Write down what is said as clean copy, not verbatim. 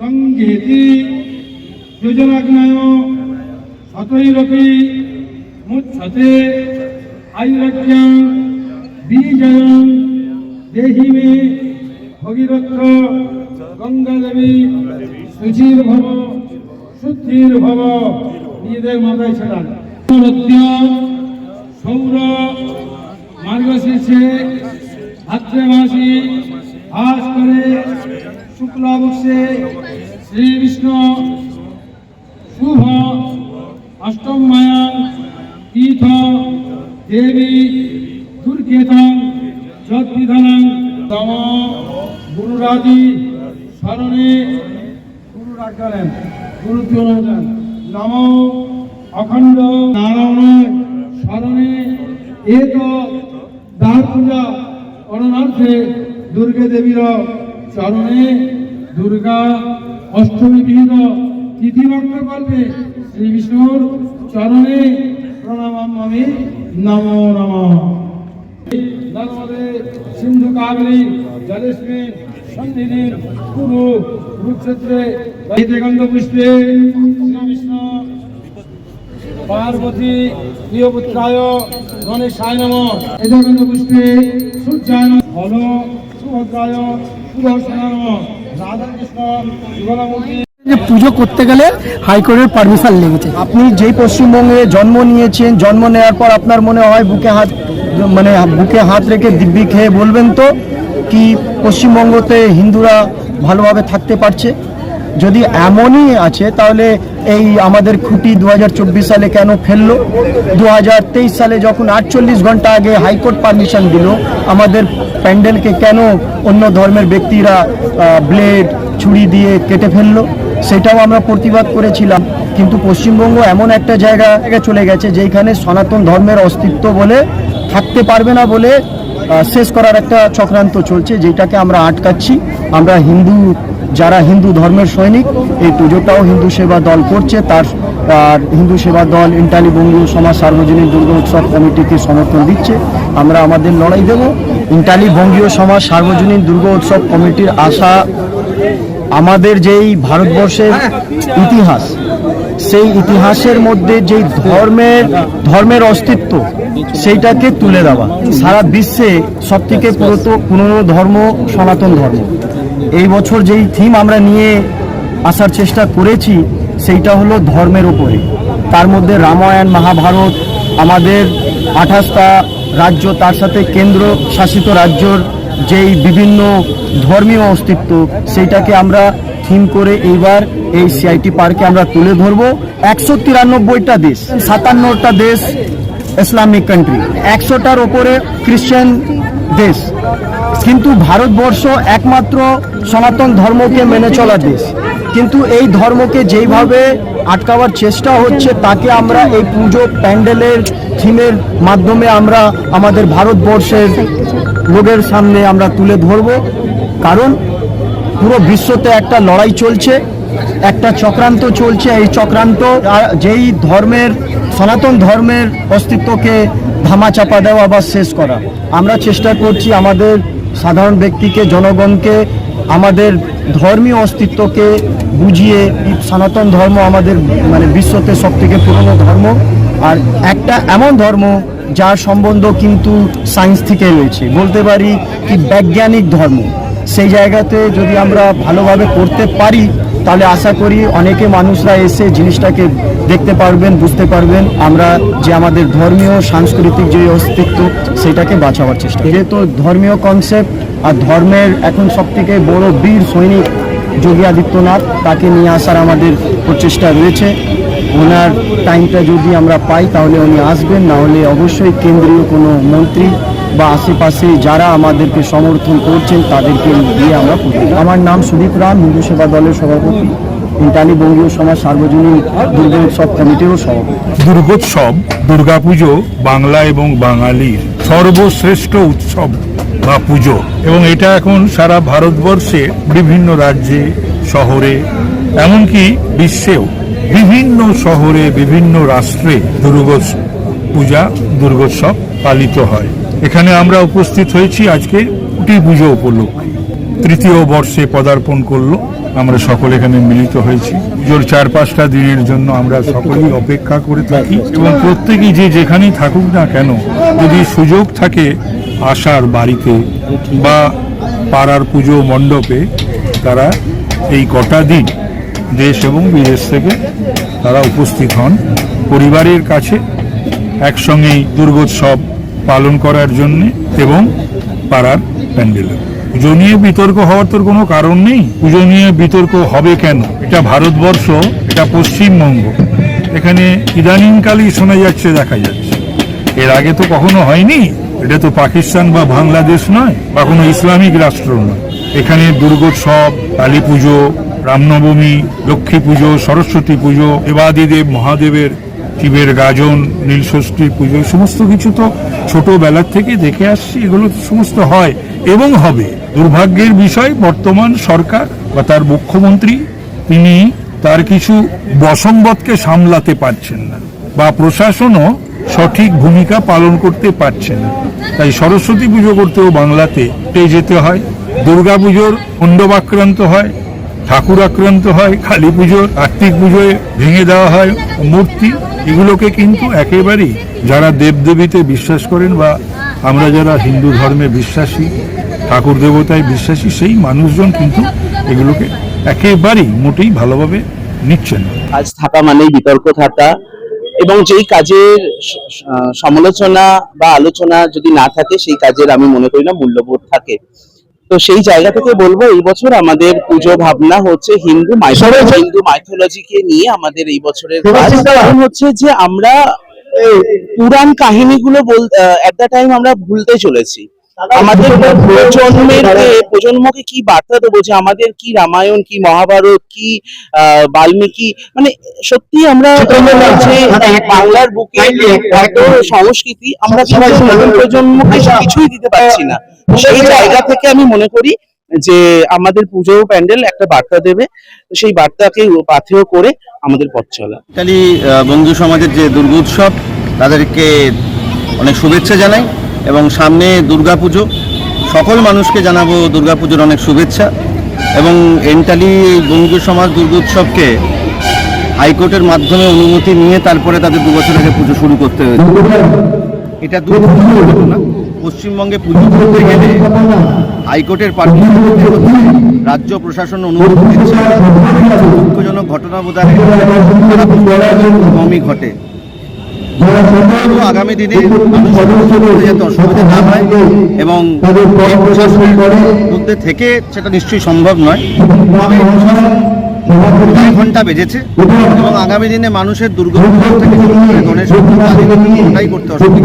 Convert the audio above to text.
সংঘেতি যোজনাগ্নায় শতৈরপি মুচ্ছতে আয়ুরাজ্ঞাং বিজয়ং দেহি মে ভগীরথ গঙ্গা দেবী সুচির ভব শুদ্ধির ভব নিজেদের মাথায় ছেড়ান। সৌর মার্গশীর্ষে ভাদ্রে মাসি হাস করে শুক্লাবর্ষে শ্রী বিষ্ণু শুভ অষ্টম মায়াং তীর্থ দেবী দুর্গেতং যৎবিধানং তম গুরুরাজি স্মরণে গুরু রাখলেন গুরু নম অখণ্ড নারায়ণ স্মরণে এত দ্বার পূজা করণার্থে দুর্গে দেবীর চরণে দুর্গা অষ্টমী বিহিত তিথিভক্ত কল্পে শ্রী বিষ্ণুর চরণে প্রণমামি নমো নমঃ। নর্মদে সিন্ধু কাবেরী জলেস্মিন সন্নিধির কুরু কুরুক্ষেত্রে গন্ধ পুষ্পে শ্রী বিষ্ণু পার্বতী প্রিয়পুত্রায় গণেশায় নমঃ। গন্ধ পুষ্পে সূর্যায় নমঃ। হল সুভদ্রায় সুদর্শনায় নমঃ। রাধা কৃষ্ণ যুগলমূর্তি। পুজো করতে গেলে হাইকোর্টের পারমিশন লেগেছে। আপনি যেই পশ্চিমবঙ্গে জন্ম নিয়েছেন, জন্ম নেওয়ার পর আপনার মনে হয় বুকে হাত রেখে দিব্যি খেয়ে বলবেন তো কি পশ্চিমবঙ্গতে হিন্দুরা ভালোভাবে থাকতে পারছে? যদি এমনই আছে তাহলে এই আমাদের খুঁটি 2024 সালে কেন ফেললো? 2023 সালে যখন 48 ঘন্টা আগে হাইকোর্ট পারমিশন দিল, আমাদের প্যান্ডেলকে কেন অন্য ধর্মের ব্যক্তিরা ব্লেড ছুরি দিয়ে কেটে ফেললো? সেটাও আমরা প্রতিবাদ করেছিলাম। কিন্তু পশ্চিমবঙ্গ এমন একটা জায়গায় চলে গেছে যেখানে সনাতন ধর্মের অস্তিত্ব বলে থাকতে পারবে না বলে শেষ করার একটা চক্রান্ত চলছে, যেটাকে আমরা আটকাচ্ছি। আমরা যারা হিন্দু ধর্মের সৈনিক, এই পুজোটাও হিন্দু সেবা দল করছে, তার হিন্দু সেবা দল ইন্টালি বঙ্গীয় সমাজ সার্বজনীন দুর্গা উৎসব কমিটিকে সমর্থন দিচ্ছে। আমরা আমাদের লড়াই দেব। ইন্টালি বঙ্গীয় সমাজ সার্বজনীন দুর্গা উৎসব কমিটির আশা আমাদের যেই ভারতবর্ষের ইতিহাস, সেই ইতিহাসের মধ্যে যেই ধর্মের অস্তিত্ব, সেইটাকে তুলে দেওয়া। সারা বিশ্বে সবথেকে পুরনো ধর্ম সনাতন ধর্ম। এই বছর যেই থিম আমরা নিয়ে আসার চেষ্টা করেছি সেইটা হলো ধর্মের ওপরে। তার মধ্যে রামায়ণ, মহাভারত, আমাদের 28টা রাজ্য, তার সাথে কেন্দ্র শাসিত রাজ্যর যেই বিভিন্ন ধর্মীয় অস্তিত্ব, সেইটাকে আমরা থিম করে এইবার এই সিআইটি পার্কে আমরা তুলে ধরবো। 193টা দেশ, 57টা দেশ ইসলামিক কান্ট্রি, 100টার ওপরে খ্রিশ্চান দেশ, কিন্তু ভারতবর্ষ একমাত্র সনাতন ধর্মকে মেনে চলা দেশ। কিন্তু এই ধর্মকে যেইভাবে আটকাবার চেষ্টা হচ্ছে, তাকে আমরা এই পুজো প্যান্ডেলের থিমের মাধ্যমে আমরা আমাদের ভারতবর্ষের লোকের সামনে আমরা তুলে ধরব। কারণ পুরো বিশ্বতে একটা লড়াই চলছে, একটা চক্রান্ত চলছে। এই চক্রান্ত যেই সনাতন ধর্মের অস্তিত্বকে ধামাচাপা দেওয়া বা শেষ করা। আমরা চেষ্টা করছি আমাদের সাধারণ ব্যক্তিকে, জনগণকে আমাদের ধর্মীয় অস্তিত্বকে বুঝিয়ে। সনাতন ধর্ম আমাদের বিশ্বতে সবথেকে পুরনো ধর্ম, আর একটা এমন ধর্ম যার সম্বন্ধ কিন্তু সায়েন্স থেকে রয়েছে, বলতে পারি কি বৈজ্ঞানিক ধর্ম। সেই জায়গাতে যদি আমরা ভালোভাবে করতে পারি, তাহলে আশা করি অনেকে মানুষরা এসে জিনিসটাকে দেখতে পারবেন, বুঝতে পারবেন আমরা যে আমাদের ধর্মীয় সাংস্কৃতিক যে অস্তিত্ব, সেটাকে বাঁচাবার চেষ্টা। যেহেতু ধর্মীয় কনসেপ্ট আর ধর্মের এখন সবথেকে বড় বীর সৈনিক যোগী আদিত্যনাথ, তাকে নিয়ে আসার আমাদের প্রচেষ্টা রয়েছে। ওনার টাইমটা যদি আমরা পাই তাহলে উনি আসবেন, না হলে অবশ্যই কেন্দ্রীয় কোনো মন্ত্রী বা আশেপাশে যারা আমাদেরকে সমর্থন করছেন তাদেরকে দিয়ে আমরা করব। আমার নাম সুদীপ রাম, হিন্দু সেবা দলের সভাপতি, ইন্টালি বঙ্গীয় সমাজ সার্বজনীন দুর্গা উৎসব কমিটিরও সভাপতি। দুর্গোৎসব, দুর্গাপুজো বাংলা এবং বাঙালির সর্বশ্রেষ্ঠ উৎসব বা পুজো, এবং এটা এখন সারা ভারতবর্ষে বিভিন্ন রাজ্যে, শহরে, এমনকি বিশ্বেও বিভিন্ন শহরে, বিভিন্ন রাষ্ট্রে দুর্গোৎসব পালিত হয়। এখানে আমরা উপস্থিত হয়েছি আজকে খুঁটি পুজো উপলক্ষে। তৃতীয় বর্ষে পদার্পণ করলো। আমরা সকলে এখানে মিলিত হয়েছি। পুজোর 4-5টা দিনের জন্য আমরা সকলেই অপেক্ষা করে থাকি এবং প্রত্যেকেই যে যেখানেই থাকুক না কেন, যদি সুযোগ থাকে আসার বাড়িতে বা পাড়ার পুজো মণ্ডপে, তারা এই কটা দিন দেশ এবং বিদেশ থেকে তারা উপস্থিত হন পরিবারের কাছে একসঙ্গেই দুর্গোৎসব পালন করার জন্য এবং পাড়ার প্যান্ডেলে। পুজো নিয়ে বিতর্ক হওয়ার তোর কোনো কারণ নেই। পুজো নিয়ে বিতর্ক হবে কেন? এটা ভারতবর্ষ, এটা পশ্চিমবঙ্গ। এখানে ইদানিংকালই শোনা যাচ্ছে, দেখা যাচ্ছে, এর আগে তো কখনো হয়নি। এটা তো পাকিস্তান বা বাংলাদেশ নয়, বা কোনো ইসলামিক রাষ্ট্র নয়। এখানে দুর্গোৎসব, কালী পুজো, রামনবমী, লক্ষ্মী পুজো, সরস্বতী পুজো, দেবাদিদেব মহাদেবের শিবের গাজন, নীলষষ্ঠী পুজো, সমস্ত কিছু তো ছোটবেলার থেকে দেখে আসছি। এগুলো তো সমস্ত হয় এবং হবে। দুর্ভাগ্যের বিষয়, বর্তমান সরকার বা তার মুখ্যমন্ত্রী তিনি তার কিছু বশংবদকে সামলাতে পারছেন না, বা প্রশাসনও সঠিক ভূমিকা পালন করতে পারছে না। তাই সরস্বতী পুজো করতেও বাংলাতে যেতে হয়, দুর্গা পুজোর মণ্ডপ আক্রান্ত হয়, ঠাকুর আক্রান্ত হয়, কালী পুজোর, কার্তিক পুজোয় ভেঙে দেওয়া হয় মূর্তি। এগুলোকে কিন্তু একেবারেই যারা দেবদেবীতে বিশ্বাস করেন বা আমরা যারা হিন্দু ধর্মে বিশ্বাসী, ঠাকুর দেবতায় বিশ্বাসী, সেই মানুষজন কিন্তু এগুলোকে একেবারেই মোটেই ভালোভাবে নিচ্ছেন না। কাজ থাকা মানেই বিতর্ক থাকা, এবং যেই কাজের সমালোচনা বা আলোচনা যদি না থাকে, সেই কাজের আমি মনে করি না মূল্যবোধ থাকে। তো সেই জায়গা থেকে বলবো, এই বছর আমাদের পুজো ভাবনা হচ্ছে হিন্দু মাইথোলজিকে নিয়ে আমাদের এই বছরের কাজ হচ্ছে যে আমরা পুরাণ কাহিনীগুলো এট দ্য টাইম আমরা ভুলতে চলেছি। আমাদের প্রজন্মকে কি বার্তা দেবো, যে আমাদের কি রামায়ণ, কি মহাভারত, কি বাল্মীকি, মানে সত্যি আমরা যে বাংলার বুকে এত সংস্কৃতি, আমরা নতুন প্রজন্মকে কিছুই দিতে পারছি না। সেই জায়গা থেকে আমি মনে করি যে আমাদের পুজো প্যান্ডেল একটা বার্তা দেবে, সেই বার্তাকে পাথেয় করে আমাদের পথ চলা। ইতালি বঙ্গী সমাজের যে দুর্গোৎসব, তাদেরকে অনেক শুভেচ্ছা জানাই এবং সামনে দুর্গাপুজো, সকল মানুষকে জানাবো দুর্গাপুজোর অনেক শুভেচ্ছা। এবং এন্টালি বঙ্গী সমাজ দুর্গোৎসবকে হাইকোর্টের মাধ্যমে অনুমতি নিয়ে তারপরে তাদের 2 বছর আগে পুজো শুরু করতে হয়েছে। এটা দুর্ভাগ্যের ঘটনা। পশ্চিমবঙ্গে পুজো করতে গেলে হাইকোর্টের পারমিশন নিতে হচ্ছে, রাজ্য প্রশাসন অনুমতি দিচ্ছে। দুঃখজনক ঘটনা বোধহয় কমই ঘটে। আগামী দিনে যাতে অসুবিধা না হয় এবং প্রশাসনের মধ্যে থেকে সেটা নিশ্চয়ই সম্ভব নয়। 2 ঘন্টা বেজেছে এবং আগামী দিনে মানুষের দুর্গোৎসব থেকে শুরু করে গণেশ করতে অসুবিধা